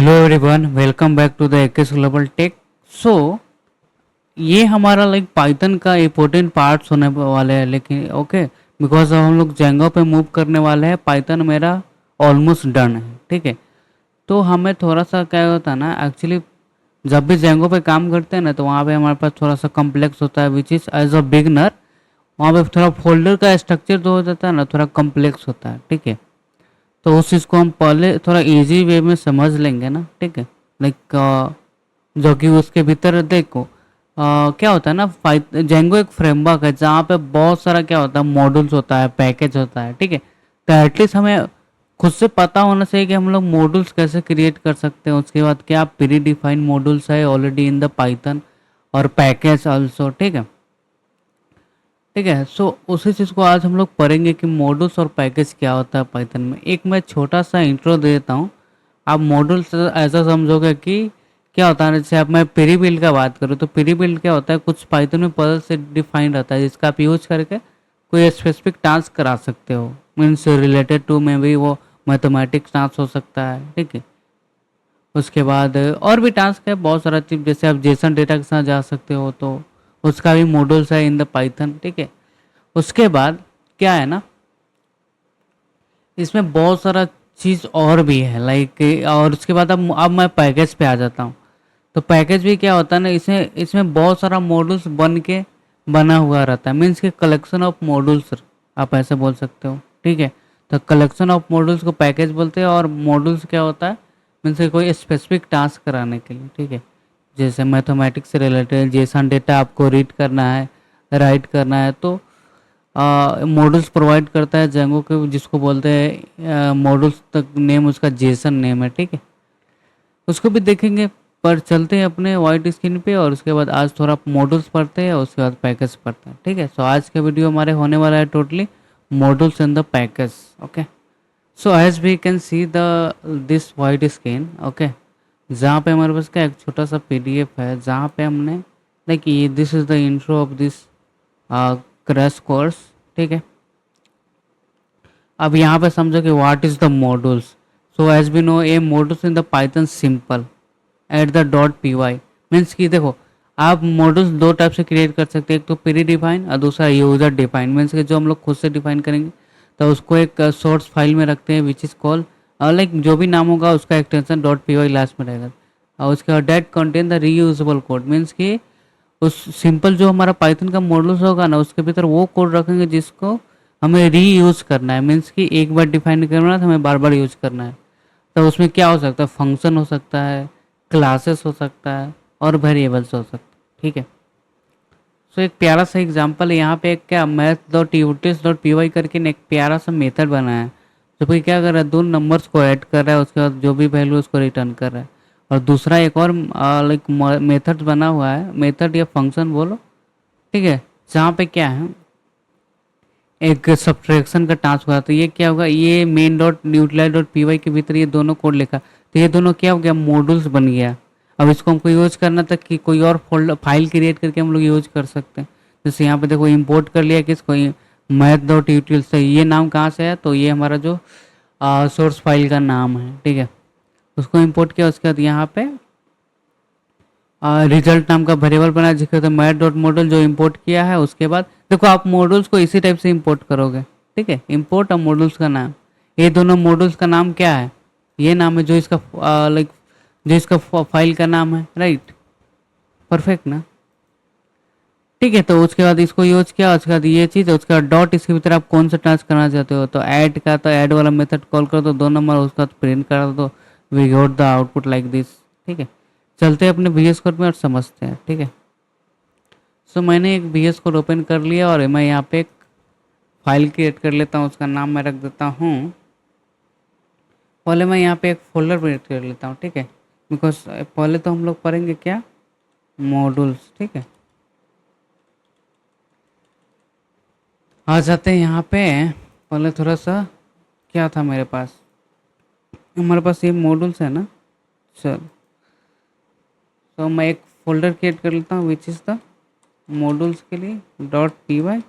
Hello everyone, welcome back to the एकेस global tech. So ये हमारा लाइक पाइथन का इम्पोर्टेंट पार्ट्स होने वाले हैं, लेकिन ओके बिकॉज अब हम लोग जेंगो पे मूव करने वाले हैं। पाइथन मेरा ऑलमोस्ट डन है, ठीक है। तो हमें थोड़ा सा क्या होता है ना, एक्चुअली जब भी जेंगो पे काम करते हैं ना, तो वहाँ पे हमारे पास थोड़ा सा कम्प्लेक्स होता है, which is as a beginner वहाँ पे थोड़ा फोल्डर का स्ट्रक्चर जो हो जाता है ना, थोड़ा कम्प्लेक्स होता है, ठीक है। तो उस चीज़ को हम पहले थोड़ा इजी वे में समझ लेंगे ना, ठीक है। लाइक जो कि उसके भीतर देखो क्या होता है ना, जेंगो एक फ्रेमवर्क है जहाँ पे बहुत सारा क्या होता है, मॉड्यूल्स होता है, पैकेज होता है, ठीक है। तो एटलीस्ट हमें खुद से पता होना चाहिए कि हम लोग मॉड्यूल्स कैसे क्रिएट कर सकते हैं। उसके बाद क्या प्री डिफाइंड मॉड्यूल्स है ऑलरेडी इन द पाइथन, और पैकेज आल्सो, ठीक है। ठीक है, सो उसी चीज़ को आज हम लोग पढ़ेंगे कि मॉड्यूल्स और पैकेज क्या होता है पाइथन में। एक मैं छोटा सा इंट्रो दे देता हूँ। आप मॉड्यूल्स ऐसा समझोगे कि क्या होता है ना, जैसे अब मैं प्री बिल्ड का बात करूँ तो प्री बिल्ड क्या होता है, कुछ पाइथन में पहले से डिफाइंड रहता है जिसका आप यूज करके कोई स्पेसिफिक टास्क करा सकते हो। मीन्स रिलेटेड टू में भी वो मैथमेटिक्स टास्क हो सकता है, ठीक है। उसके बाद और भी टास्क है बहुत सारा चीज, जैसे आप जेसन डेटा के साथ जा सकते हो, तो उसका भी मॉड्यूल्स है इन द पाइथन, ठीक है। उसके बाद क्या है ना, इसमें बहुत सारा चीज़ और भी है लाइक। और उसके बाद अब मैं पैकेज पे आ जाता हूँ। तो पैकेज भी क्या होता है ना, इसमें इसमें बहुत सारा मॉड्यूल्स बन के बना हुआ रहता है। मीन्स के कलेक्शन ऑफ मॉड्यूल्स आप ऐसे बोल सकते हो, ठीक है। तो कलेक्शन ऑफ मॉड्यूल्स को पैकेज बोलते हैं। और मॉड्यूल्स क्या होता है, मीन्स के कोई स्पेसिफिक टास्क कराने के लिए, ठीक है। जैसे मैथमेटिक्स से रिलेटेड जेसन डेटा आपको रीड करना है, राइट करना है, तो मॉडल्स प्रोवाइड करता है जेंगो के, जिसको बोलते हैं मॉडल्स तक नेम उसका जेसन नेम है, ठीक है। उसको भी देखेंगे। पर चलते हैं अपने वाइट स्क्रीन पे, और उसके बाद आज थोड़ा मॉडल्स पढ़ते हैं, उसके बाद पैकेज पढ़ते हैं, ठीक है। सो आज के वीडियो हमारे होने वाला है totally models in the package, okay. So as we can see the this white screen, okay. जहाँ पे हमारे पास क्या एक छोटा सा पीडीएफ है, जहाँ पे हमने लाइक ये this is the intro of this crash course, ठीक है। अब यहाँ पे समझो कि what is the modules. So as we know a modules in the Python simple at the dot P Y. Means कि देखो, आप मॉड्यूल्स दो टाइप से क्रिएट कर सकते हैं, एक तो प्री डिफाइन और दूसरा यूजर डिफाइन। मीन्स कि जो हम लोग खुद से डिफाइन करेंगे तो उसको एक सोर्स फाइल में रखते हैं, विच इज़ कॉल लाइक जो भी नाम होगा उसका extension dot P Y last में रहेगा। और उसके बाद that contain the reusable code. Means कि उस सिंपल जो हमारा पाइथन का मॉडल्स होगा ना, उसके भीतर वो कोड रखेंगे जिसको हमें री यूज़ करना है। मीन्स कि एक बार डिफाइन करना है तो हमें बार बार यूज़ करना है। तो उसमें क्या हो सकता है, फंक्शन हो सकता है, क्लासेस हो सकता है, और वेरिएबल्स हो सकता है, ठीक है। सो एक प्यारा सा एग्जांपल है यहाँ पे, एक क्या math dot utils dot P Y करके एक प्यारा सा मेथड बनाया है, जो कि क्या कर रहा है, दो नंबर्स को ऐड कर रहा है, उसके बाद जो भी वैल्यू उसको रिटर्न कर रहा है। और दूसरा एक और लाइक मेथड बना हुआ है, मेथड या फंक्शन बोलो, ठीक है। जहाँ पे क्या है, एक सब्ट्रैक्शन का टास्क हुआ, तो ये क्या होगा, ये main dot utilize dot P Y के भीतर ये दोनों कोड लिखा, तो ये दोनों क्या हो गया, मॉड्यूल्स बन गया। अब इसको हमको यूज करना था कि कोई और फोल्डर फाइल क्रिएट करके हम लोग यूज कर सकते हैं। जैसे यहाँ पे देखो इंपोर्ट कर लिया किसको, मैथ डॉट यूटिल से। ये नाम कहाँ से है, तो ये हमारा जो सोर्स फाइल का नाम है, ठीक है। उसको इंपोर्ट किया, उसके बाद यहाँ पे रिजल्ट नाम का वेरिएबल बना, जिसके मैथ डॉट मॉडल जो इंपोर्ट किया है। उसके बाद देखो आप मॉडल्स को इसी टाइप से इंपोर्ट करोगे, ठीक है। इंपोर्ट और मॉडल्स का नाम, ये दोनों मॉडल्स का नाम क्या है, ये नाम है जो इसका लाइक जो इसका फाइल का नाम है, राइट। परफेक्ट ना, ठीक है। तो उसके बाद इसको यूज किया, उसके बाद ये चीज़, उसके बाद डॉट, इसके भीतर आप कौन सा टास्क करना चाहते हो, तो ऐड का, तो ऐड वाला मेथड कॉल कर दो, दो नंबर उसका प्रिंट कर दो, we got the output like this, ठीक है। चलते हैं अपने VS कोड में और समझते हैं, ठीक है। सो मैंने एक VS कोड ओपन कर लिया, और मैं यहाँ पे एक फाइल क्रिएट कर लेता हूँ, उसका नाम मैं रख देता हूँ। पहले मैं यहाँ पे एक फोल्डर क्रिएट कर लेता हूँ, ठीक है। बिकॉज पहले तो हम लोग पढ़ेंगे क्या, मॉड्यूल्स, ठीक है। आ जाते हैं यहाँ पे। पहले थोड़ा सा क्या था मेरे पास, हमारे पास ये मॉड्यूल्स है ना। चल, तो मैं एक फोल्डर क्रिएट कर लेता हूँ, विच इज़ द मॉड्यूल्स के लिए डॉट पी वाई।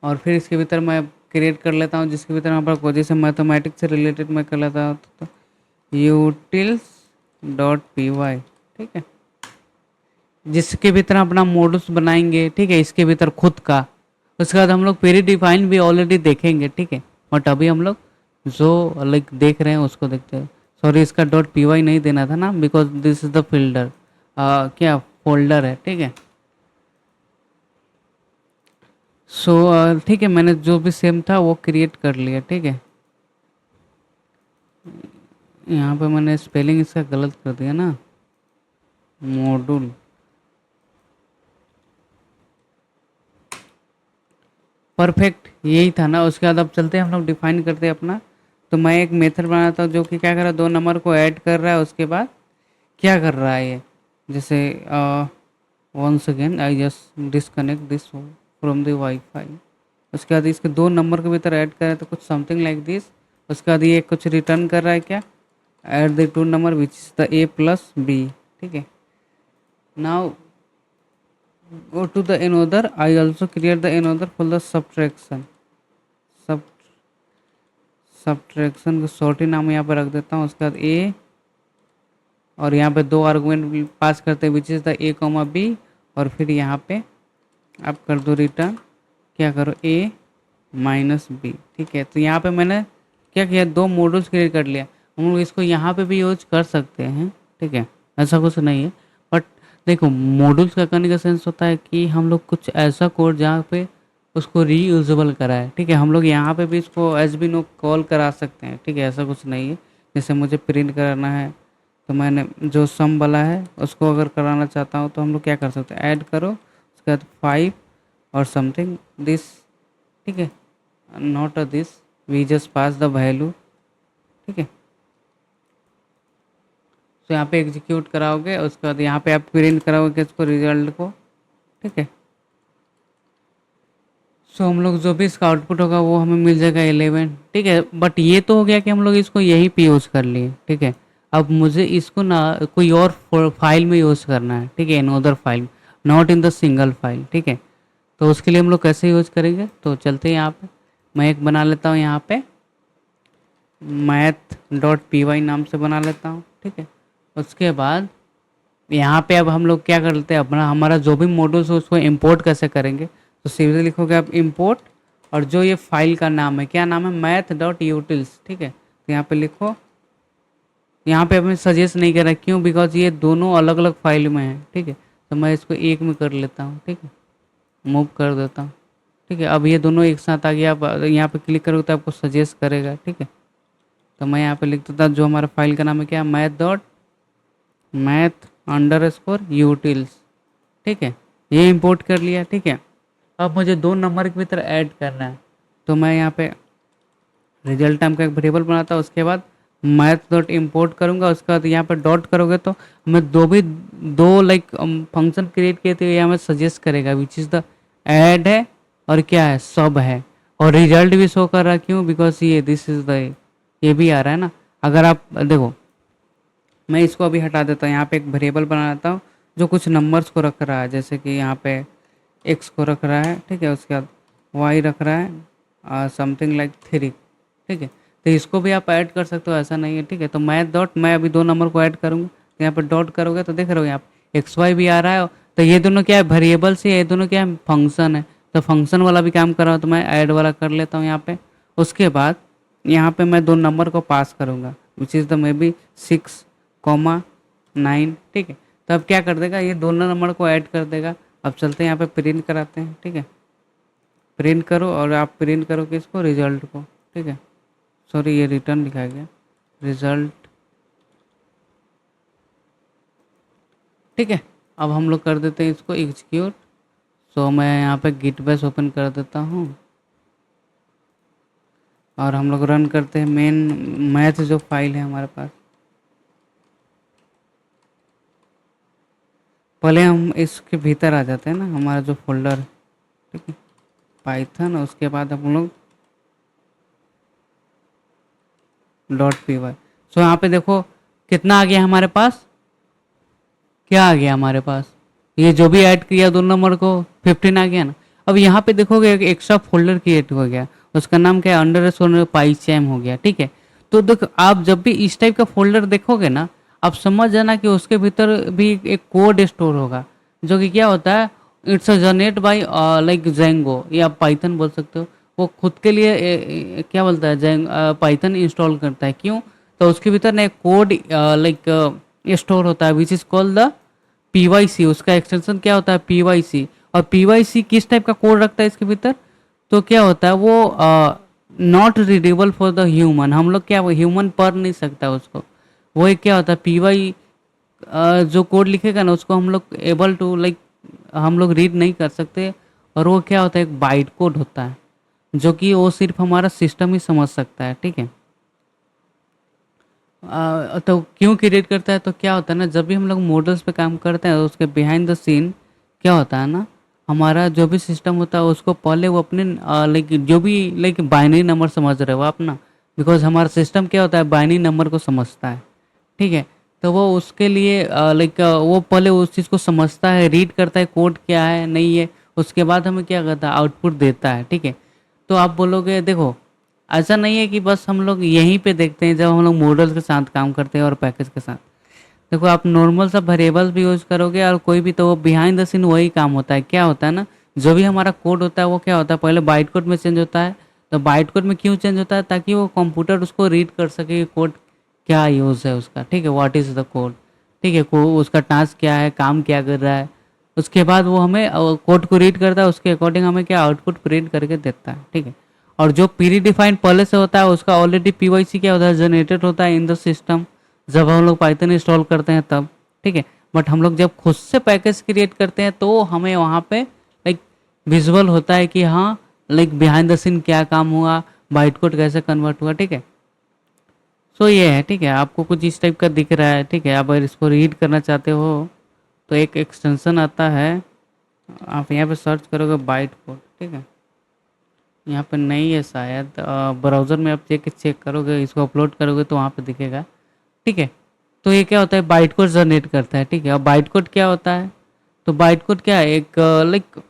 और फिर इसके भीतर मैं क्रिएट कर लेता हूँ जिसके भीतर हमारे पास जैसे मैथमेटिक्स से रिलेटेड मैं कर लेता हूँ तो यूटिल्स डॉट पी वाई, ठीक है, जिसके भीतर अपना मॉड्यूल्स बनाएंगे, ठीक है, इसके भीतर खुद का। उसके बाद हम लोग प्री डिफाइन भी ऑलरेडी देखेंगे, ठीक है, बट अभी हम लोग जो लाइक देख रहे हैं उसको देखते हैं। सॉरी, इसका डॉट पी वाई नहीं देना था ना, because this is the fielder, क्या फोल्डर है, ठीक है। सो ठीक है, मैंने जो भी सेम था वो क्रिएट कर लिया, ठीक है। यहाँ पे मैंने स्पेलिंग इसका गलत कर दिया ना, मॉड्यूल, परफेक्ट यही था ना। उसके बाद अब चलते हैं हम लोग डिफाइन करते हैं अपना। तो मैं एक मेथड बनाता हूँ जो कि क्या कर रहा है, दो नंबर को ऐड कर रहा है। उसके बाद क्या कर रहा है ये, जैसे once again I just disconnect this from the wifi. उसके बाद इसके दो नंबर के भीतर ऐड करें तो कुछ समथिंग लाइक दिस। उसके बाद ये कुछ रिटर्न कर रहा है, क्या, add the two number which is the A plus B, ठीक है। Now go to the another, I also create the another for the subtraction, सब सब्ट्रैक्शन का सॉर्टी नाम यहाँ पर रख देता हूँ। उसके बाद ए, और यहाँ पे दो आर्गुमेंट पास करते हैं which is the A comma B, और फिर यहाँ पे आप कर दो रिटर्न, क्या करो, ए माइनस बी, ठीक है। तो यहाँ पे मैंने क्या किया, दो मॉड्यूल्स क्रिएट कर लिया। हम लोग इसको यहाँ पे भी यूज कर सकते हैं, ठीक है, ऐसा कुछ नहीं है। बट देखो, मॉड्यूल्स का करने का सेंस होता है कि हम लोग कुछ ऐसा कोड जहाँ पे उसको रीयूजेबल करा है, ठीक है। हम लोग यहाँ पे भी इसको एस बी नो कॉल करा सकते हैं, ठीक है, ऐसा कुछ नहीं है। जैसे मुझे प्रिंट कराना है तो मैंने जो सम वाला है उसको अगर कराना चाहता हूँ तो हम लोग क्या कर सकते हैं, ऐड करो, उसके बाद 5 और समथिंग दिस, ठीक है, not a this, we just pass the value, ठीक है। तो यहाँ पे एग्जीक्यूट कराओगे, उसके बाद यहाँ पे आप प्रिंट कराओगे इसको, रिजल्ट को, ठीक है। सो हम लोग जो भी इसका आउटपुट होगा वो हमें मिल जाएगा 11, ठीक है। बट ये तो हो गया कि हम लोग इसको यहीं पे यूज़ कर लिए, ठीक है। अब मुझे इसको ना कोई और फाइल में यूज़ करना है, ठीक है, in other file, not in the single file, ठीक है। तो उसके लिए हम लोग कैसे यूज़ करेंगे, तो चलते हैं यहाँ पे। मैं एक बना लेता हूँ यहाँ पे, मैथ डॉट पी वाई नाम से बना लेता हूँ, ठीक है। उसके बाद यहाँ पे अब हम लोग क्या कर लेते हैं, अपना हमारा जो भी मॉड्यूल्स है उसको इंपोर्ट कैसे करेंगे। तो सीधे लिखोगे आप इंपोर्ट, और जो ये फाइल का नाम है, क्या नाम है, मैथ डॉट यूटिल्स, ठीक है। तो यहाँ पे लिखो, यहाँ पे हमें सजेस्ट नहीं कर रहा, क्यों, बिकॉज ये दोनों अलग अलग फाइल में है, ठीक है। तो मैं इसको एक में कर लेता हूँ, ठीक है, मूव कर देता हूँ, ठीक है। अब ये दोनों एक साथ आ गया। आप यहाँ पे क्लिक करोगे तो आपको सजेस्ट करेगा, ठीक है। तो मैं यहाँ पे लिख देता हूँ जो हमारा फाइल का नाम है, क्या, मैथ अंडर स्कोर यूटिल्स, ठीक है। ये इंपोर्ट कर लिया, ठीक है। अब मुझे दो नंबर के भीतर ऐड करना है, तो मैं यहाँ पे रिजल्ट टाइम का एक वेरिएबल बनाता हूँ। उसके बाद मैथ डॉट इम्पोर्ट करूँगा। उसके बाद यहाँ पे डॉट करोगे तो मैं दो लाइक फंक्शन क्रिएट किए थे, ये हमें सजेस्ट करेगा विच इज़ द ऐड है और क्या है, सब है, और रिजल्ट भी शो कर रहा है, क्यों, बिकॉज ये दिस इज़ द, ये भी आ रहा है ना। अगर आप देखो, मैं इसको अभी हटा देता हूँ, यहाँ पे एक वेरिएबल बनाता हूँ जो कुछ नंबर्स को रख रहा है, जैसे कि यहाँ पे एक्स को रख रहा है, ठीक है। उसके बाद वाई रख रहा है समथिंग लाइक 3, ठीक है। तो इसको भी आप ऐड कर सकते हो, ऐसा नहीं है, ठीक है। तो मैथ डॉट, मैं अभी दो नंबर को ऐड करूँगा, तो यहाँ पर डॉट करोगे तो देख रहे हो यहाँ पे एक्स वाई भी आ रहा है। तो ये दोनों क्या है, वेरिएबल्स, ये दोनों क्या है, फंक्शन है। तो फंक्शन वाला भी काम कर रहा हूँ, तो मैं ऐड वाला कर लेता हूँ यहाँ पे। उसके बाद यहाँ पे मैं दो नंबर को पास करूँगा विच इज़ द मे बी 6,9, ठीक है। तो अब क्या कर देगा, ये दोनों नंबर को ऐड कर देगा। अब चलते हैं यहाँ पे प्रिंट कराते हैं, ठीक है। प्रिंट करो, और आप प्रिंट करो किसको, रिजल्ट को, ठीक है। सॉरी, ये रिटर्न लिखा गया, रिजल्ट, ठीक है। अब हम लोग कर देते हैं इसको एग्जीक्यूट। सो मैं यहाँ पे गिट बेस ओपन कर देता हूँ, और हम लोग रन करते हैं मेन मैथ जो फाइल है हमारे पास। पहले हम इसके भीतर आ जाते हैं ना, हमारा जो फोल्डर है, ठीक है, पाइथन। उसके बाद हम लोग डॉट पी वाई। सो यहाँ पे देखो कितना आ गया हमारे पास, क्या आ गया हमारे पास, ये जो भी ऐड किया दो नंबर को 15 आ गया ना। अब यहाँ पे देखोगे एक एक्स्ट्रा फोल्डर क्रिएट हो गया, उसका नाम क्या है, अंडर स्कोर पाइचैम हो गया, ठीक है। तो देखो आप जब भी इस टाइप का फोल्डर देखोगे ना, आप समझ जाना कि उसके भीतर भी एक कोड स्टोर होगा, जो कि क्या होता है, it's generate by like Django, या पाइथन बोल सकते हो। वो खुद के लिए क्या बोलता है, जेंग पाइथन इंस्टॉल करता है, क्यों? तो उसके भीतर ना एक कोड लाइक स्टोर होता है which is called the PYC, उसका एक्सटेंशन क्या होता है, पीवाईसी। और पीवाईसी किस टाइप का कोड रखता है इसके भीतर, तो क्या होता है वो not readable for the human, हम लोग क्या, वो ह्यूमन पढ़ नहीं सकता उसको। वो एक क्या होता है पीवाई, जो कोड लिखेगा ना उसको हम लोग एबल टू लाइक, हम लोग रीड नहीं कर सकते। और वो क्या होता है, एक बाइट कोड होता है, जो कि वो सिर्फ हमारा सिस्टम ही समझ सकता है, ठीक है। तो क्यों क्रिएट करता है, तो क्या होता है ना, जब भी हम लोग मॉडल्स पे काम करते हैं तो उसके बिहाइंड द सीन क्या होता है ना, हमारा जो भी सिस्टम होता है उसको पहले वो अपने लाइक जो भी लाइक बाइनरी नंबर समझ रहे हो आप ना, बिकॉज हमारा सिस्टम क्या होता है, बाइनरी नंबर को समझता है, ठीक है। तो वो उसके लिए लाइक वो पहले उस चीज़ को समझता है, रीड करता है कोड क्या है नहीं है, उसके बाद हमें क्या करता है, आउटपुट देता है, ठीक है। तो आप बोलोगे देखो, ऐसा नहीं है कि बस हम लोग यहीं पे देखते हैं जब हम लोग मॉडल्स के साथ काम करते हैं और पैकेज के साथ। देखो आप नॉर्मल सा वेरिएबल्स भी यूज़ करोगे और कोई भी, तो वो बिहाइंड द सीन वही काम होता है। क्या होता है ना, जो भी हमारा कोड होता है वो क्या होता है, पहले बाइट कोड में चेंज होता है। तो बाइट कोड में क्यों चेंज होता है, ताकि वो कंप्यूटर उसको रीड कर सके कि कोड क्या यूज़ है उसका, ठीक है, व्हाट इज़ द कोड, ठीक है, को उसका टास्क क्या है, काम क्या कर रहा है। उसके बाद वो हमें कोड को रीड करता है, उसके अकॉर्डिंग हमें क्या आउटपुट प्रिंट करके देता है, ठीक है। और जो प्री डिफाइंड पहले से होता है उसका ऑलरेडी पीवाईसी क्या होता है, जनरेटेड होता है इन द सिस्टम, जब हम लोग पाइथन इंस्टॉल करते हैं तब, ठीक है। बट हम लोग जब खुद से पैकेज क्रिएट करते हैं तो हमें वहाँ पे लाइक विजुअल होता है कि हाँ, लाइक बिहाइंड द सीन क्या काम हुआ, बाइट कोड कैसे कन्वर्ट हुआ, ठीक है। सो ये है, ठीक है, आपको कुछ इस टाइप का दिख रहा है, ठीक है। आप अगर इसको रीड करना चाहते हो तो एक एक्सटेंशन आता है, आप यहाँ पे सर्च करोगे बाइट कोड, ठीक है। यहाँ पे नहीं है शायद, ब्राउज़र में आप चेक करोगे, इसको अपलोड करोगे तो वहाँ पे दिखेगा, ठीक है। तो ये क्या होता है, बाइट कोड जनरेट करता है, ठीक है। और बाइट कोड क्या होता है, तो बाइट कोड क्या है, एक लाइक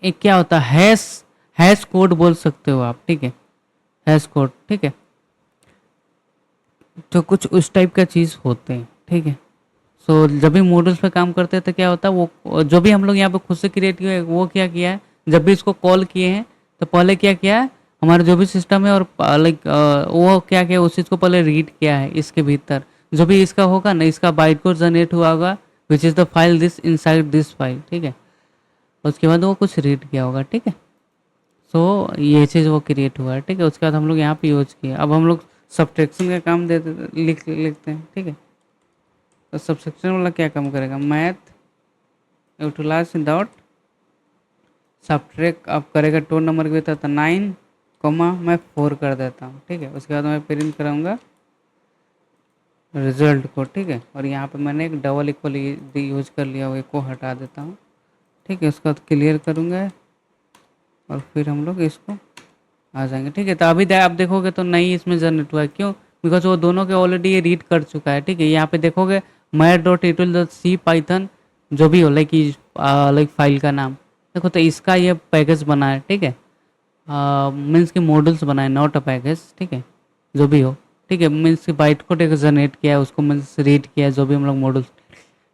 एक क्या होता है, हैश हैश कोड बोल सकते हो आप, ठीक है, हैश कोड, ठीक है। तो कुछ उस टाइप का चीज़ होते हैं, ठीक है। सो जब भी मॉडल्स पे काम करते हैं तो क्या होता है, वो जो भी हम लोग यहाँ पे खुद से क्रिएट किया है वो क्या किया है, जब भी इसको कॉल किए हैं तो पहले क्या किया है, हमारा जो भी सिस्टम है और लाइक वो क्या किया, उस चीज़ को पहले रीड किया है इसके भीतर, जो भी इसका होगा ना, इसका बाइट कोड जनरेट हुआ होगा, विच is the file this inside this file, ठीक है। उसके बाद वो कुछ रीड किया होगा, ठीक है। सो ये चीज़ वो क्रिएट हुआ है, ठीक है। उसके बाद हम लोग यहाँ पे यूज किए, अब हम लोग सब्ट्रैक्शन का काम दे लिखते हैं, ठीक है। तो सब्ट्रैक्शन वाला क्या काम करेगा, मैथ यूटिलाइज डॉट सब्ट्रैक्ट अब करेगा, टोन नंबर भी था 9 कोमा मैं 4 कर देता हूँ, ठीक है। उसके बाद मैं प्रिंट कराऊंगा रिजल्ट को, ठीक है। और यहाँ पे मैंने एक डबल इक्वल यूज कर लिया, वो को हटा देता हूँ, ठीक है। उसका क्लियर करूँगा और फिर हम लोग इसको आ जाएंगे, ठीक है। तो अभी आप देखोगे तो नहीं इसमें जनरेट हुआ है, क्यों? बिकॉज वो दोनों के ऑलरेडी ये रीड कर चुका है, ठीक है। यहाँ पे देखोगे मैथ डॉट इटल डॉट सी पाइथन, जो भी हो लाइक फाइल का नाम देखो, तो इसका ये पैकेज बना है, ठीक है। मीन्स के मॉडल्स बनाए, नॉट अ पैकेज, ठीक है, जो भी हो, ठीक है। मीन्स की बाइट कोड एक जनरेट किया है, उसको मीन्स रीड किया है, जो भी हम लोग मॉडल्स,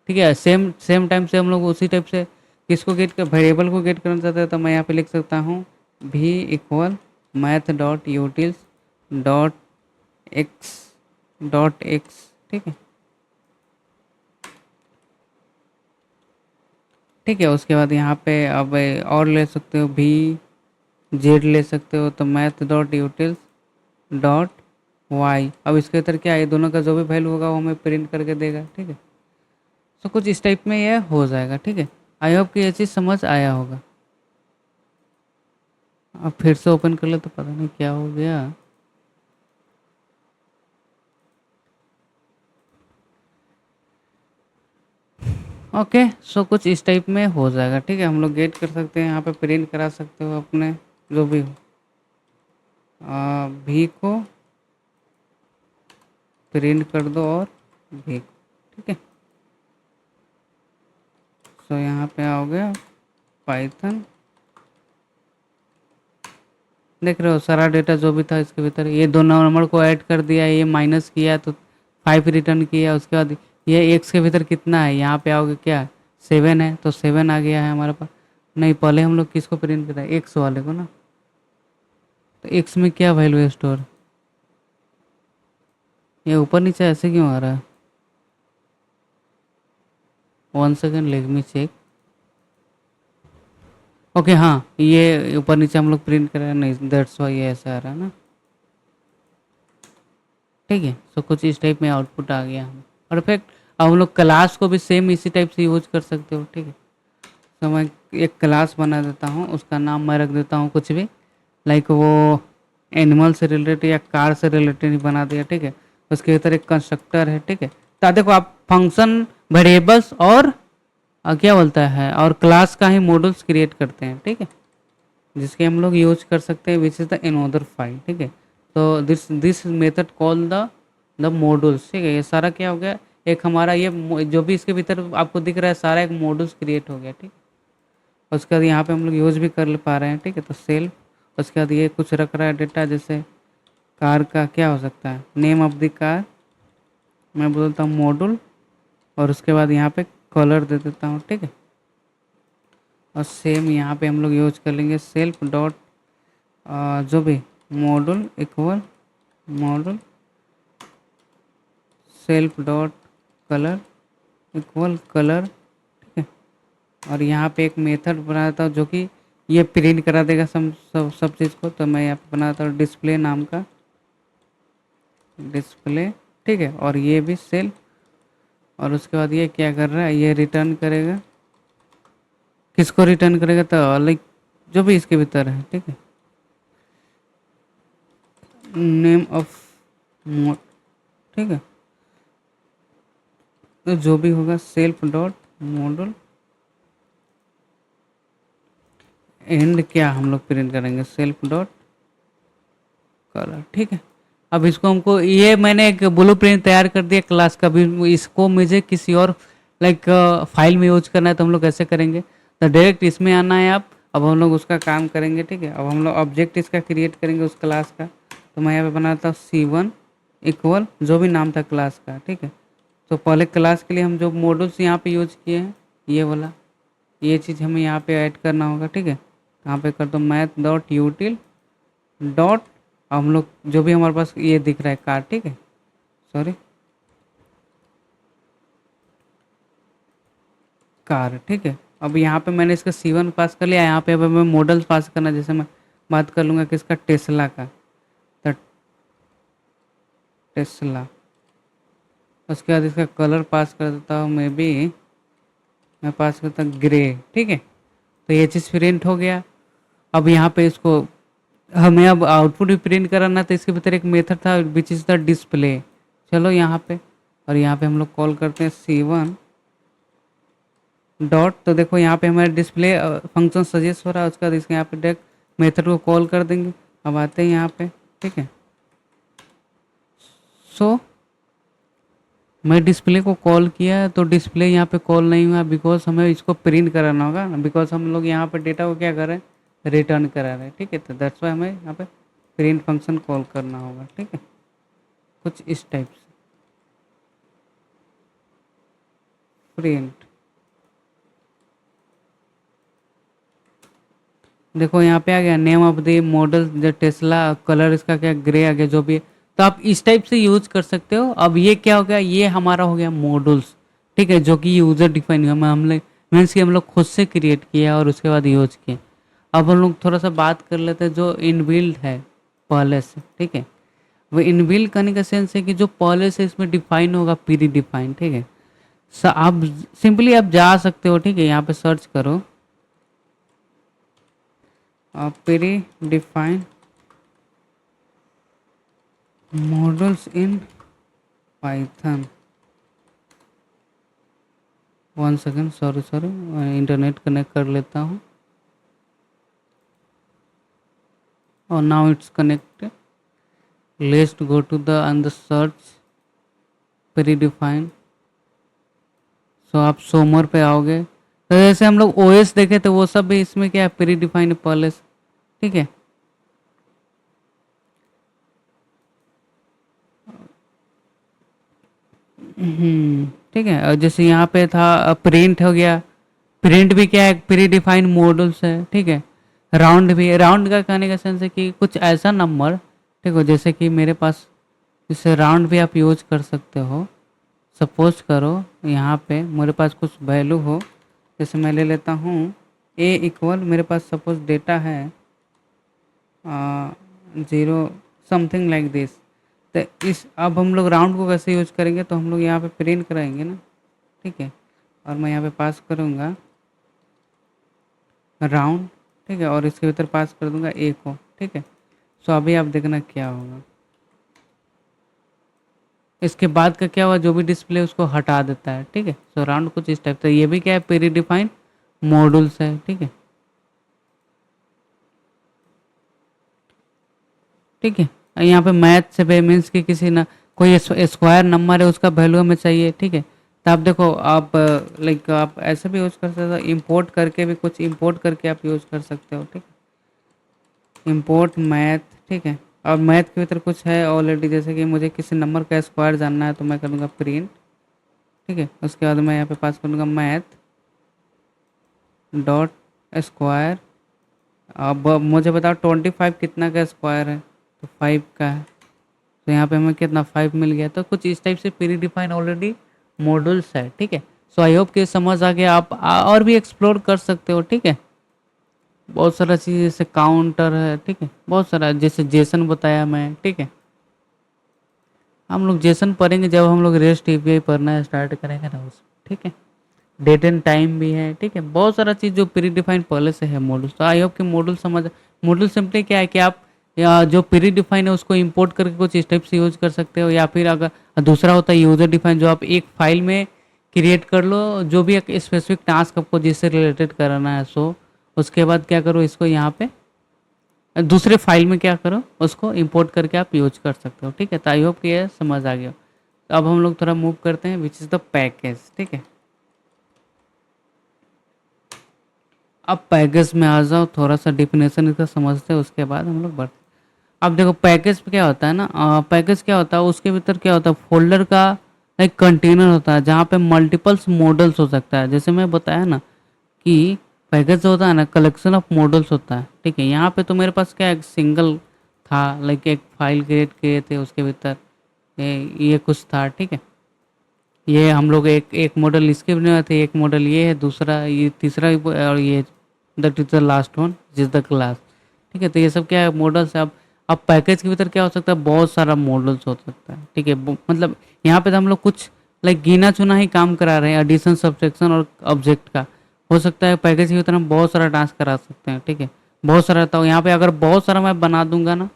ठीक है। सेम सेम टाइम से हम लोग उसी टाइप से किसको गेट कर, वेरिएबल को गेट करना चाहते हैं, तो मैं यहाँ पे लिख सकता हूँ भी equal math dot utils dot x dot x, ठीक है, ठीक है। उसके बाद यहाँ पे अब और ले सकते हो, भी जेड ले सकते हो, तो math dot utils dot Y. अब इसके अंदर क्या है, ये दोनों का जो भी वैल्यू होगा वो हमें प्रिंट करके देगा, ठीक है। तो कुछ इस टाइप में ये हो जाएगा, ठीक है। आई होप कि ये चीज़ समझ आया होगा। अब फिर से ओपन कर ले तो पता नहीं क्या हो गया। ओके, सो कुछ इस टाइप में हो जाएगा, ठीक है। हम लोग गेट कर सकते हैं, यहाँ पे प्रिंट करा सकते हो अपने जो भी हो, भी को प्रिंट कर दो और भी को, ठीक है। सो यहाँ पे आओगे पाइथन देख रहे हो सारा डेटा जो भी था इसके भीतर, ये दो नंबर को ऐड कर दिया, ये माइनस किया तो 5 रिटर्न किया। उसके बाद ये एक्स के भीतर कितना है, यहाँ पे आओगे क्या 7 है तो 7 आ गया है हमारे पास। नहीं, पहले हम लोग किसको प्रिंट करें, एक्स वाले को ना। तो एक्स में क्या वैल्यू है स्टोर, ये ऊपर नीचे ऐसे क्यों आ रहा है। 1 second, let me check. Okay हाँ, ये ऊपर नीचे हम लोग प्रिंट कर रहे हैं, नहीं दैट्स वाई ये ऐसा आ रहा है ना। ठीक है, सो कुछ इस टाइप में आउटपुट आ गया हम, परफेक्ट। अब हम लोग क्लास को भी सेम इसी टाइप से यूज कर सकते हो। ठीक है, तो मैं एक क्लास बना देता हूँ, उसका नाम मैं रख देता हूँ कुछ भी, लाइक वो एनिमल से रिलेटेड या कार से रिलेटेड ही बना दिया। ठीक है, उसके भीतर एक कंस्ट्रक्टर है। ठीक है, तो देखो आप फंक्शन, वेरिएबल्स और क्या बोलता है, और क्लास का ही मॉड्यूल्स क्रिएट करते हैं। ठीक है, जिसके हम लोग यूज कर सकते हैं, which is the another file. ठीक है, तो this method call the modules. ठीक है, ये सारा क्या हो गया, एक हमारा ये जो भी इसके भीतर आपको दिख रहा है सारा एक मॉड्यूल्स क्रिएट हो गया। ठीक, उसके बाद यहाँ पे हम लोग यूज भी कर पा रहे हैं। ठीक है, तो सेल्फ, उसके बाद ये कुछ रख रहा है डेटा, जैसे कार का क्या हो सकता है, नेम ऑफ द कार, मैं बोलता हूँ मॉड्यूल, और उसके बाद यहाँ पे कलर दे देता हूँ। ठीक है, और सेम यहाँ पे हम लोग यूज कर लेंगे सेल्फ डॉट जो भी module equal module self dot colour equal colour. ठीक है, और यहाँ पे एक मेथड बनाता हूँ जो कि ये प्रिंट करा देगा सब चीज़ को। तो मैं यहाँ पे बनाता हूँ डिस्प्ले नाम का, डिस्प्ले। ठीक है, और ये भी सेल्फ, और उसके बाद ये क्या कर रहा है, ये रिटर्न करेगा, किसको रिटर्न करेगा, तो लाइक जो भी इसके भीतर है। ठीक है, नेम ऑफ मोड। ठीक है, तो जो भी होगा सेल्फ डॉट मॉड्यूल एंड क्या हम लोग प्रिंट करेंगे, सेल्फ डॉट कलर। ठीक है, अब इसको हमको, ये मैंने एक ब्लू प्रिंट तैयार कर दिया क्लास का भी, इसको मुझे किसी और लाइक फाइल में यूज करना है, तो हम लोग कैसे करेंगे, तो डायरेक्ट इसमें आना है आप। अब हम लोग उसका काम करेंगे। ठीक है, अब हम लोग ऑब्जेक्ट इसका क्रिएट करेंगे उस क्लास का। तो मैं यहाँ पे बनाता हूँ C1 इक्वल जो भी नाम था क्लास का। ठीक है, तो पहले क्लास के लिए हम जो मॉड्यूल्स यहाँ पे यूज किए हैं, ये वाला, ये चीज़ हमें यहाँ पे ऐड करना होगा। ठीक है, यहाँ पे कर दो मैथ डॉट यूटिल डॉट, हम लोग जो भी हमारे पास ये दिख रहा है कार। ठीक है, सॉरी कार। ठीक है, अब यहाँ पे मैंने इसका C1 पास कर लिया, यहाँ पे अब मैं मॉडल्स पास करना, जैसे मैं बात कर लूँगा किसका, टेस्ला का, तो टेस्ला। उसके बाद इसका कलर पास कर देता हूँ, मैं भी मैं पास करता हूँ ग्रे। ठीक है, तो ये चीज़ प्रिंट हो गया। अब यहाँ पे इसको हमें अब आउटपुट भी प्रिंट कराना, तो इसके भीतर एक मेथड था विच इज़ द डिस्प्ले। चलो यहाँ पे, और यहाँ पे हम लोग कॉल करते हैं C1 डॉट, तो देखो यहाँ पे हमारे डिस्प्ले फंक्शन सजेस्ट हो रहा है। उसके बाद इसके यहाँ पे डायरेक्ट मेथड को कॉल कर देंगे। अब आते हैं यहाँ पे। ठीक है, सो मैं डिस्प्ले को कॉल किया तो डिस्प्ले यहाँ पे कॉल नहीं हुआ, बिकॉज हमें इसको प्रिंट कराना होगा, बिकॉज हम लोग यहाँ पे डेटा को क्या कर रहे हैं, रिटर्न करा रहे हैं। ठीक है, तो दैट्स वाई हमें यहाँ पे प्रिंट फंक्शन कॉल करना होगा। ठीक है, कुछ इस टाइप से प्रिंट। देखो यहाँ पे आ गया नेम ऑफ द मॉडल जो टेस्ला, कलर इसका क्या ग्रे आ गया, जो भी है। तो आप इस टाइप से यूज कर सकते हो। अब ये क्या हो गया, ये हमारा हो गया मॉडल्स। ठीक है, जो कि यूजर डिफाइन हुआ, हम लोग मीन्स कि हम लोग खुद से क्रिएट किया और उसके बाद यूज किए। अब हम लोग थोड़ा सा बात कर लेते हैं जो इनबिल्ड है पहले से। ठीक है, वो इनबिल्ड करने का सेंस है कि जो पहले से इसमें डिफाइन होगा, प्री डिफाइन। ठीक है, आप सिंपली आप जा सकते हो। ठीक है, यहाँ पे सर्च करो pre define models in Python. 1 second, sorry sorry, internet connect कर लेता हूँ, और now it's connected. Let's go to the अंदर सर्च प्री डिफाइन। सो आप सोमर पे आओगे, तो जैसे हम लोग ओएस देखे थे वो सब भी इसमें क्या है, प्री डिफाइन पहले से। ठीक है, ठीक है। और जैसे यहाँ पे था प्रिंट हो गया। प्रिंट भी क्या है, प्री डिफाइंड मॉडल्स है, ठीक है। राउंड भी, राउंड का कहने का सेंस है कि कुछ ऐसा नंबर, ठीक हो, जैसे कि मेरे पास, जैसे राउंड भी आप यूज कर सकते हो। सपोज करो यहाँ पे मेरे पास कुछ वैल्यू हो, जैसे मैं ले लेता हूँ ए इक्वल, मेरे पास सपोज डेटा है 0 समथिंग लाइक दिस। तो इस, अब हम लोग राउंड को कैसे यूज करेंगे, तो हम लोग यहाँ पे प्रिंट कराएंगे ना, ठीक है। और मैं यहाँ पे पास करूँगा राउंड, ठीक है, और इसके भीतर पास कर दूंगा ए को, ठीक है। सो अभी आप देखना क्या होगा, इसके बाद का क्या हुआ, जो भी डिस्प्ले उसको हटा देता है, ठीक है। सो राउंड कुछ इस टाइप से, ये भी क्या है, प्री डिफाइंड मॉड्यूल्स है, ठीक है। ठीक है। यहाँ पे मैथ से मीन्स कि किसी ना कोई स्क्वायर नंबर है उसका वैल्यू हमें चाहिए, ठीक है। तो आप देखो, आप लाइक आप ऐसे भी यूज़ कर सकते हो, इंपोर्ट करके भी, कुछ इंपोर्ट करके आप यूज़ कर सकते हो, ठीक है। इंपोर्ट मैथ, ठीक है। और मैथ के भीतर कुछ है ऑलरेडी, जैसे कि मुझे किसी नंबर का स्क्वायर जानना है तो मैं करूँगा प्रिंट, ठीक है। उसके बाद मैं यहाँ पे पास करूँगा मैथ डॉट स्क्वायर। अब मुझे बताओ 25 कितना का स्क्वायर है, तो 5 का है। तो यहाँ पे हमें कितना 5 मिल गया। तो कुछ इस टाइप से प्री डिफाइन ऑलरेडी मॉड्यूल्स है, ठीक है। सो आई होप कि समझ आ गया। आप और भी एक्सप्लोर कर सकते हो, ठीक है। बहुत सारा चीज़ जैसे काउंटर है, ठीक है, बहुत सारा, जैसे जेसन बताया मैं, ठीक है। हम लोग जेसन पढ़ेंगे जब हम लोग रेस्ट एपीआई पढ़ना स्टार्ट करेंगे ना उस, ठीक है। डेट एंड टाइम भी है, ठीक है। बहुत सारा चीज़ जो प्री डिफाइंड पहले से है मॉड्यूल्स। तो आई होप कि मॉड्यूल समझ, मॉड्यूल सिंपली क्या है कि आप या जो प्री डिफाइन है उसको इंपोर्ट करके कुछ स्टेप से यूज कर सकते हो, या फिर अगर दूसरा होता है यूजर डिफाइन, जो आप एक फाइल में क्रिएट कर लो, जो भी एक स्पेसिफिक टास्क आपको जिससे रिलेटेड कराना है। सो उसके बाद क्या करो, इसको यहाँ पे दूसरे फाइल में क्या करो, उसको इंपोर्ट करके आप यूज कर सकते हो, ठीक है। तो आई होप कि ये समझ आ गया। तो अब हम लोग थोड़ा मूव करते हैं, विच इज़ द पैकेज, ठीक है। अब पैकेज में आ जाओ, थोड़ा सा डिफिनेशन इसका समझते हैं, उसके बाद हम लोग बढ़ते। अब देखो पैकेज पे क्या होता है ना, पैकेज क्या होता है, उसके भीतर क्या होता है, फोल्डर का एक कंटेनर होता है जहाँ पे मल्टीपल्स मॉडल्स हो सकता है। जैसे मैं बताया ना कि पैकेज होता है ना, कलेक्शन ऑफ मॉडल्स होता है, ठीक है। यहाँ पे तो मेरे पास क्या, एक सिंगल था, लाइक एक फाइल क्रिएट किए थे, उसके भीतर ये कुछ था, ठीक है। ये हम लोग एक एक मॉडल इसके बनाए थे, एक मॉडल ये है, दूसरा ये, तीसरा और ये that is the last one जिस द क्लास, ठीक है। तो ये सब क्या है, मॉडल्स है। अब पैकेज के भीतर क्या हो सकता है, बहुत सारा मॉडल्स हो सकता है, ठीक है। मतलब यहाँ पे तो हम लोग कुछ लाइक गिना चुना ही काम करा रहे हैं, एडिशन सब्ट्रैक्शन और ऑब्जेक्ट का। हो सकता है पैकेज के भीतर हम बहुत सारा टास्क करा सकते हैं, ठीक है। बहुत सारा, तो यहाँ पे अगर बहुत सारा मैं बना दूंगा ना,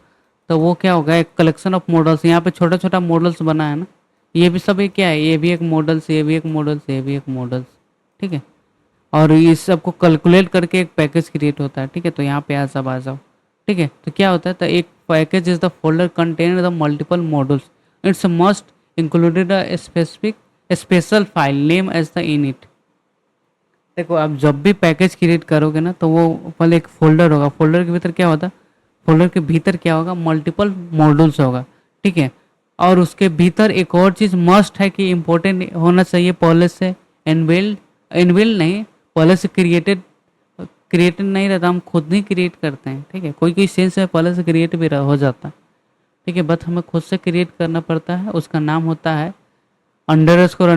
तो वो क्या होगा, एक कलेक्शन ऑफ मॉडल्स। यहाँ पे छोटा छोटा मॉडल्स बना है ना, ये भी सब एक क्या है, ये भी एक मॉडल से, ये भी एक मॉडल से, ये भी एक मॉडल, ठीक है। और इस सबको कैलकुलेट करके एक पैकेज क्रिएट होता है, ठीक है। तो यहाँ पे आ सब आ जाओ, ठीक है। तो क्या होता है, तो एक package is the folder contain the multiple models, it's must included a specific special file name as the init. देखो आप जब भी पैकेज क्रिएट करोगे ना, तो वो पहले एक फोल्डर होगा, फोल्डर के भीतर क्या होता है, फोल्डर के भीतर क्या होगा, मल्टीपल मॉड्यूल्स होगा, ठीक है। और उसके भीतर एक और चीज़ मस्ट है कि इम्पोर्टेंट होना चाहिए, पहले से इनबिल्ड, इनबिल्ड नहीं, पहले से क्रिएटेड, क्रिएटेड नहीं रहता, हम खुद ही क्रिएट करते हैं, ठीक है। कोई कोई सेंस में पहले से क्रिएट भी हो जाता है, ठीक है, बट हमें खुद से क्रिएट करना पड़ता है। उसका नाम होता है underscore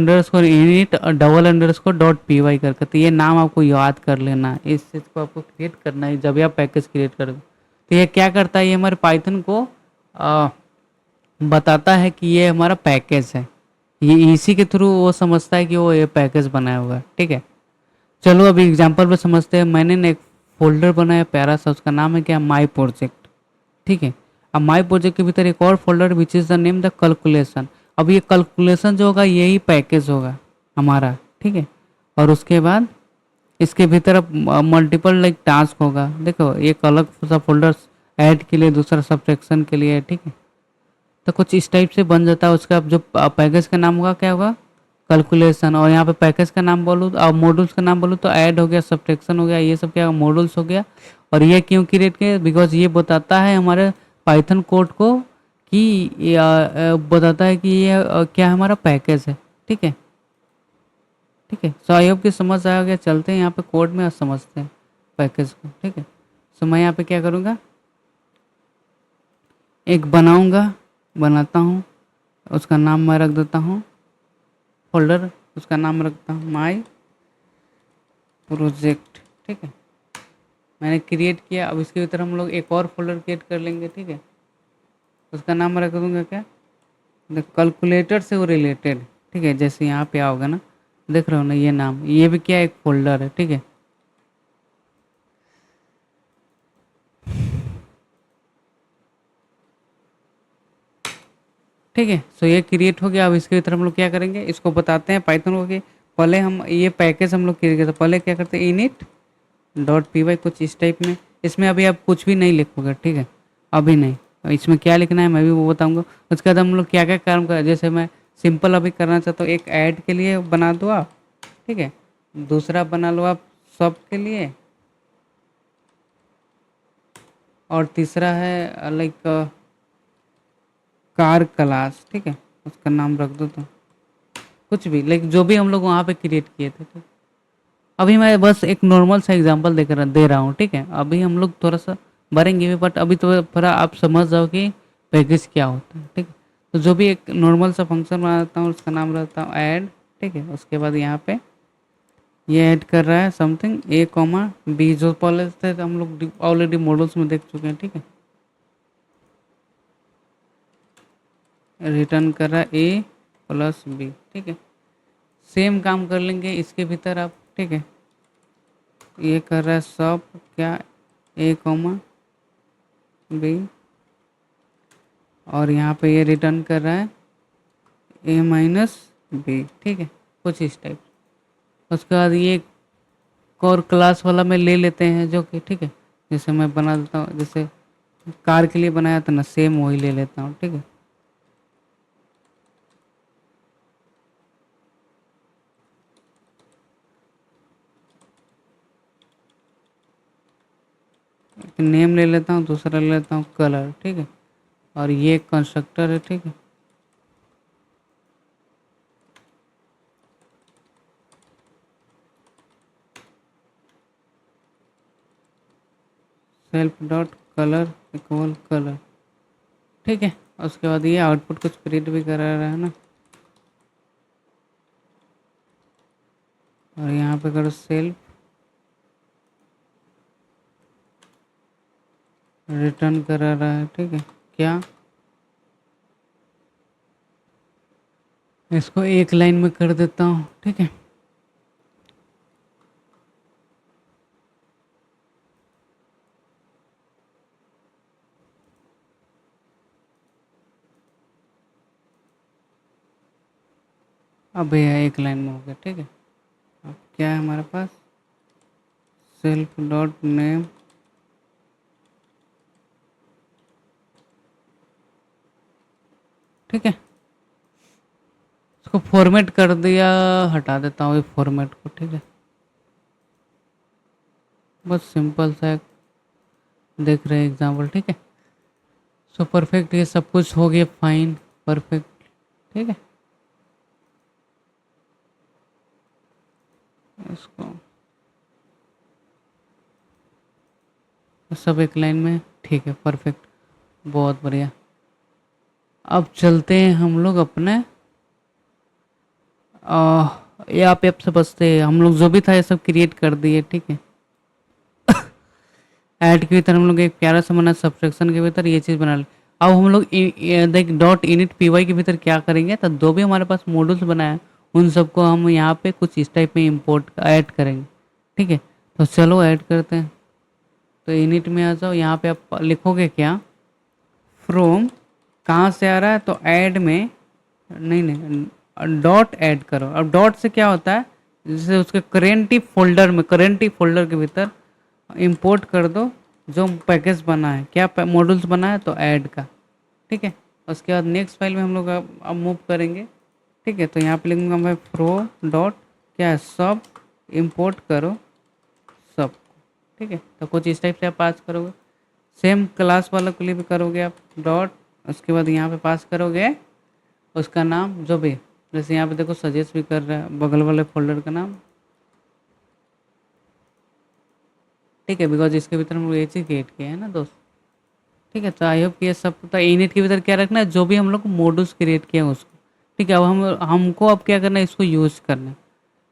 init double underscore dot P Y करके। तो ये नाम आपको याद कर लेना है, इस चीज़ को आपको क्रिएट करना है जब भी आप पैकेज क्रिएट करोगे। तो ये क्या करता है, ये हमारे पाइथन को बताता है कि ये हमारा पैकेज है। ये इसी के थ्रू वो समझता है कि वो ये पैकेज बनाया हुआ है, ठीक है। चलो अभी एग्जांपल पे समझते हैं। मैंने ना एक फोल्डर बनाया प्यारा सा, उसका नाम है क्या, माई प्रोजेक्ट, ठीक है। अब माई प्रोजेक्ट के भीतर एक और folder which is the name the calculation. अब ये कैलकुलेशन जो होगा यही पैकेज होगा हमारा, ठीक है। और उसके बाद इसके भीतर अब मल्टीपल लाइक टास्क होगा। देखो एक अलग सा फोल्डर ऐड के लिए, दूसरा सब्ट्रैक्शन के लिए, ठीक है। तो कुछ इस टाइप से बन जाता है। उसका जो पैकेज का नाम होगा क्या होगा, कैलकुलेशन। और यहाँ पे पैकेज का नाम बोलूँ और मॉड्यूल्स का नाम बोलूँ तो ऐड हो गया, सब्ट्रैक्शन हो गया, ये सब क्या मॉड्यूल्स हो गया। और ये क्यों क्रिएट किया, बिकॉज ये बताता है हमारे पाइथन कोड को कि बताता है कि ये क्या हमारा पैकेज है, ठीक है, ठीक है। सो आई होप कि समझ आ गया। चलते हैं यहाँ पे कोड में और समझते हैं पैकेज को, ठीक है। सो मैं यहाँ पे क्या करूँगा, एक बनाऊँगा, बनाता हूँ, उसका नाम मैं रख देता हूँ फोल्डर, उसका नाम रखता हूँ माई प्रोजेक्ट, ठीक है। मैंने क्रिएट किया। अब इसके भीतर हम लोग एक और फोल्डर क्रिएट कर लेंगे, ठीक है। उसका नाम रख दूंगा क्या, कैलकुलेटर से वो रिलेटेड, ठीक है। जैसे यहाँ पे आओगे ना, देख रहे हो ना ये नाम, ये भी क्या एक फोल्डर है, ठीक है। ठीक है, सो ये क्रिएट हो गया। अब इसके भीतर हम लोग क्या करेंगे, इसको बताते हैं पाइथन को कि पहले हम ये पैकेज हम लोग क्रिएट करते, पहले क्या करते हैं, इनिट डॉट पी वाई, कुछ इस टाइप में। इसमें अभी आप कुछ भी नहीं लिखोगे, ठीक है, अभी नहीं। इसमें क्या लिखना है मैं भी वो बताऊंगा। उसके बाद हम लोग क्या क्या काम कर, जैसे मैं सिंपल अभी करना चाहता हूँ, एक ऐड के लिए बना दो आप, ठीक है। दूसरा बना लो आप सब के लिए, और तीसरा है लाइक कार क्लास, ठीक है। उसका नाम रख दो तो कुछ भी, लाइक जो भी हम लोग वहाँ पे क्रिएट किए थे, ठीक। अभी मैं बस एक नॉर्मल सा एग्जांपल दे रहा हूँ, ठीक है। अभी हम लोग थोड़ा सा भरेंगे भी, बट अभी तो थोड़ा आप समझ जाओ कि पैकेज क्या होता है, ठीक है। तो जो भी एक नॉर्मल सा फंक्शन बनाता हूँ, उसका नाम रखता हूँ ऐड, ठीक है। उसके बाद यहाँ पे ये ऐड कर रहा है समथिंग ए कॉमा बी, जो पहले थे तो हम लोग ऑलरेडी मॉडल्स में देख चुके हैं, ठीक है। रिटर्न कर रहा है ए प्लस बी, ठीक है। सेम काम कर लेंगे इसके भीतर आप, ठीक है। ये कर रहा है सब क्या, ए कॉमा बी, और यहाँ पे ये रिटर्न कर रहा है ए माइनस बी, ठीक है, कुछ इस टाइप। उसके बाद ये एक और क्लास वाला में ले लेते हैं जो कि, ठीक है, जैसे मैं बना देता हूँ, जैसे कार के लिए बनाया था ना, सेम वही ले लेता हूँ, ठीक है। एक नेम ले लेता हूँ, दूसरा ले लेता हूँ कलर, ठीक है। और ये कंस्ट्रक्टर है, ठीक है। Self dot colour equal colour, ठीक है। उसके बाद ये आउटपुट कुछ प्रिंट भी करा रहा है ना, और यहाँ पे करो सेल्फ रिटर्न करा रहा है, ठीक है। क्या, इसको एक लाइन में कर देता हूँ, ठीक है। अब भैया एक लाइन में हो गया, ठीक है। अब क्या है हमारे पास, सेल्फ डॉट नेम, ठीक है। इसको फॉर्मेट कर दिया, हटा देता हूँ ये फॉर्मेट को, ठीक है। बस सिंपल सा एक देख रहे हैं एग्जाम्पल, ठीक है। सो परफेक्ट, ये सब कुछ हो गया फाइन, परफेक्ट, ठीक है। इसको सब एक लाइन में, ठीक है, परफेक्ट, बहुत बढ़िया। अब चलते हैं हम लोग अपने यहाँ पे, अब से बचते हैं हम लोग, जो भी था ये सब क्रिएट कर दिए, ठीक है। ऐड के भीतर हम लोग एक प्यारा सा बना, सब्सट्रैक्शन के भीतर ये चीज़ बना ली। अब हम लोग देख डॉट इनिट पी वाई के भीतर क्या करेंगे, तो जो भी हमारे पास मॉड्यूल्स बनाया उन सबको हम यहाँ पे कुछ इस टाइप में इंपोर्ट ऐड करेंगे, ठीक है। तो चलो ऐड करते हैं। तो इनिट में आ जाओ, यहाँ पे आप लिखोगे क्या, फ्रॉम, कहाँ से आ रहा है, तो ऐड में, नहीं नहीं, डॉट ऐड करो। अब डॉट से क्या होता है, जैसे उसके करेंट ही फोल्डर के भीतर इंपोर्ट कर दो जो पैकेज बना है, क्या मॉड्यूल्स बना है, तो ऐड का, ठीक है। उसके बाद नेक्स्ट फाइल में हम लोग अब मूव करेंगे, ठीक है। तो यहाँ पे लिखूंगा मैं फ्रो डॉट क्या है, सब इंपोर्ट करो सब, ठीक है। तो कुछ इस टाइप से आप पास करोगे, सेम क्लास वाला के लिए भी करोगे आप डॉट, उसके बाद यहाँ पे पास करोगे उसका नाम जो भी, जैसे यहाँ पे देखो सजेस्ट भी कर रहा है बगल वाले फोल्डर का नाम, ठीक है, बिकॉज इसके भीतर हम लोग ये चीज़ क्रिएट किया है ना दोस्त। ठीक है, तो आई होप कि ये सब पता। इनिट के भीतर क्या रखना है, जो भी हम लोग मॉड्यूल्स क्रिएट किए हैं उसको। ठीक है, अब हम हमको अब क्या करना है, इसको यूज़ करना है।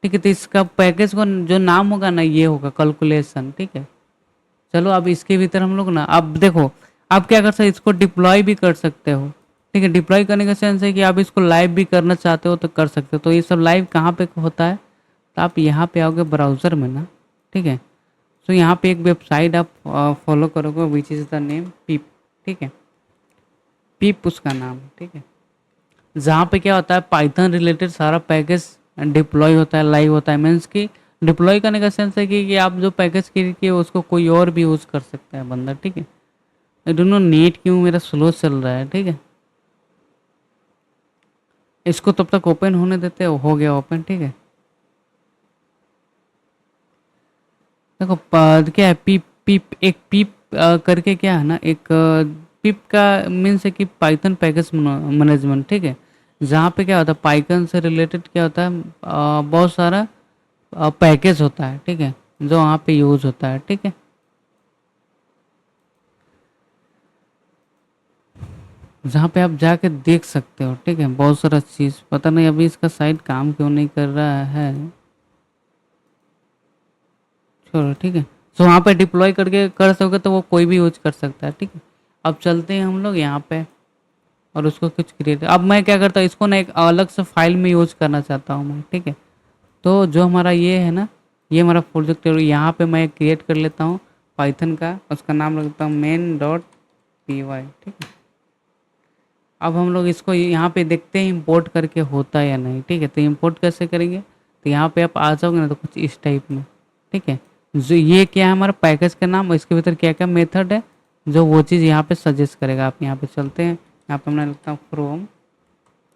ठीक है, तो इसका पैकेज को जो नाम होगा ना, ये होगा कैलकुलेशन। ठीक है, चलो अब इसके भीतर हम लोग ना, अब देखो आप क्या कर सकते, इसको डिप्लॉय भी कर सकते हो। ठीक है, डिप्लॉय करने का सेंस है कि आप इसको लाइव भी करना चाहते हो तो कर सकते हो। तो ये सब लाइव कहाँ पे होता है, तो आप यहाँ पे आओगे ब्राउज़र में ना। ठीक है, तो यहाँ पे एक वेबसाइट आप फॉलो करोगे, विच इज़ द नेम पीप। ठीक है, पीप उसका नाम है। ठीक है, जहाँ पे क्या होता है, पाइथन रिलेटेड सारा पैकेज डिप्लॉय होता है, लाइव होता है। मीन्स कि डिप्लॉय करने का सेंस है कि आप जो पैकेज क्रिएट किए उसको कोई और भी यूज़ कर सकता है बंदा। ठीक है, आई डोंट नो नेट क्यों मेरा स्लो चल रहा है। ठीक है, इसको तब तक ओपन होने देते हो गया ओपन। ठीक है, देखो क्या है, पीप पीप एक पीप करके क्या है ना, एक पीप का मीन्स है कि पाइथन पैकेज मैनेजमेंट। ठीक है, जहाँ पे क्या होता है, पाइथन से रिलेटेड क्या होता है, बहुत सारा पैकेज होता है। ठीक है, जो वहाँ पे यूज़ होता है। ठीक है, जहाँ पे आप जाके देख सकते हो। ठीक है, बहुत सारा चीज़, पता नहीं अभी इसका साइट काम क्यों नहीं कर रहा है, छोड़ो। ठीक है, तो वहाँ पे डिप्लॉय करके कर सकोगे तो वो कोई भी यूज कर सकता है। ठीक है, अब चलते हैं हम लोग यहाँ पे और उसको कुछ क्रिएट। अब मैं क्या करता हूँ, इसको ना एक अलग से फाइल में यूज करना चाहता हूँ मैं। ठीक है, तो जो हमारा ये है ना, ये हमारा प्रोजेक्ट है, यहाँ पे मैं क्रिएट कर लेता हूँ पाइथन का, उसका नाम रखता हूँ मेन डॉट पी वाई। ठीक है, अब हम लोग इसको यहाँ पे देखते हैं इंपोर्ट करके होता है या नहीं। ठीक है, तो इंपोर्ट कैसे करेंगे, तो यहाँ पे आप आ जाओगे ना, तो कुछ इस टाइप में। ठीक है, जो ये क्या है हमारा पैकेज का नाम, इसके भीतर क्या क्या मेथड है, जो वो चीज़ यहाँ पे सजेस्ट करेगा। आप यहाँ पे चलते हैं, यहाँ पे मैं लिखता हूँ फ्रॉम,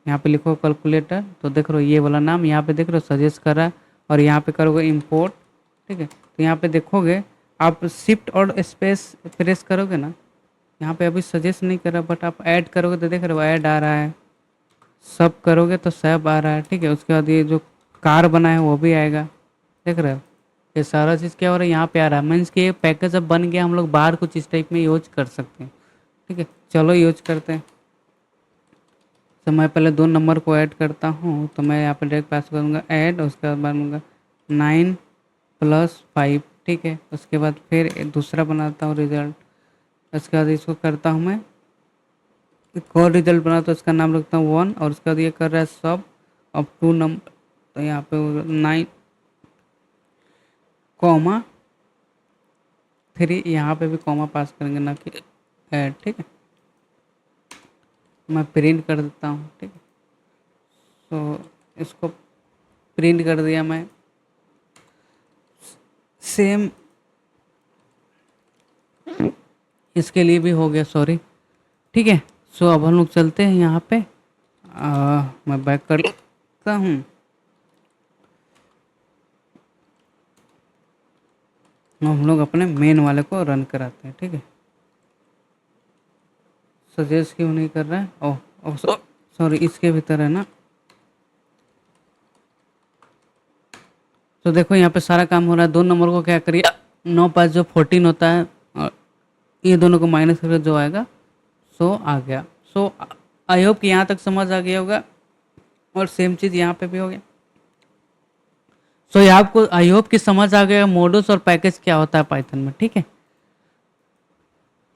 यहाँ पे लिखो कैलकुलेटर, तो देख रहे हो ये वाला नाम यहाँ पे देख रहे हो सजेस्ट कर रहा है। और यहाँ पे करोगे इंपोर्ट। ठीक है, तो यहाँ पे देखोगे आप शिफ्ट और स्पेस प्रेस करोगे ना, यहाँ पे अभी सजेस्ट नहीं कर रहा, बट आप ऐड करोगे तो देख रहे हो ऐड आ रहा है, सब करोगे तो सब आ रहा है। ठीक है, उसके बाद ये जो कार बना है वो भी आएगा, देख रहे हो। ये सारा चीज़ क्या हो रहा है, यहाँ पे आ रहा है। मीन्स कि ये पैकेज अब बन गया, हम लोग बाहर कुछ इस टाइप में यूज कर सकते हैं। ठीक है, चलो यूज करते हैं। तो मैं पहले 2 नंबर को ऐड करता हूँ, तो मैं यहाँ पे डायरेक्ट पास करूँगा ऐड, उसके बाद बनूँगा 9 + 5। ठीक है, उसके बाद फिर एक दूसरा बनाता हूँ रिजल्ट, उसके बाद इसको करता हूँ मैं एक और रिजल्ट बना, तो इसका नाम रखता हूँ 1, और उसके बाद ये कर रहा है सब अब 2 नंबर, तो यहाँ पे 9, 3, यहाँ पे भी कॉमा पास करेंगे ना कि ऐड। ठीक है, मैं प्रिंट कर देता हूँ। ठीक है, तो इसको प्रिंट कर दिया मैं, सेम इसके लिए भी हो गया, सॉरी। ठीक है, सो अब हम लोग चलते हैं यहाँ पे, मैं बैक कर लेता हूँ। हम लोग अपने मेन वाले को रन कराते हैं। ठीक है, सजेस्ट क्यों नहीं कर रहा है, ओह सॉरी, इसके भीतर है ना। तो देखो यहाँ पे सारा काम हो रहा है। 2 नंबर को क्या करिए, 9 + जो 14 होता है, और ये दोनों को माइनस करके जो आएगा सो आ गया। सो आई होप कि यहाँ तक समझ आ गया होगा, और सेम चीज़ यहाँ पे भी हो गया। सो ये आपको आई होप कि समझ आ गया मॉड्यूल्स और पैकेज क्या होता है पाइथन में। ठीक है,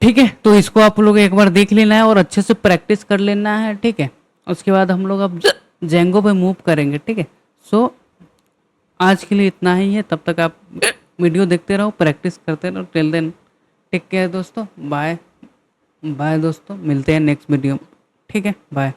ठीक है, तो इसको आप लोग एक बार देख लेना है और अच्छे से प्रैक्टिस कर लेना है। ठीक है, उसके बाद हम लोग अब जेंगो पे मूव करेंगे। ठीक है, सो आज के लिए इतना ही है, तब तक आप वीडियो देखते रहो, प्रैक्टिस करते रहो। टिल देन टेक केयर दोस्तों, बाय बाय दोस्तों, मिलते हैं नेक्स्ट वीडियो में। ठीक है, बाय।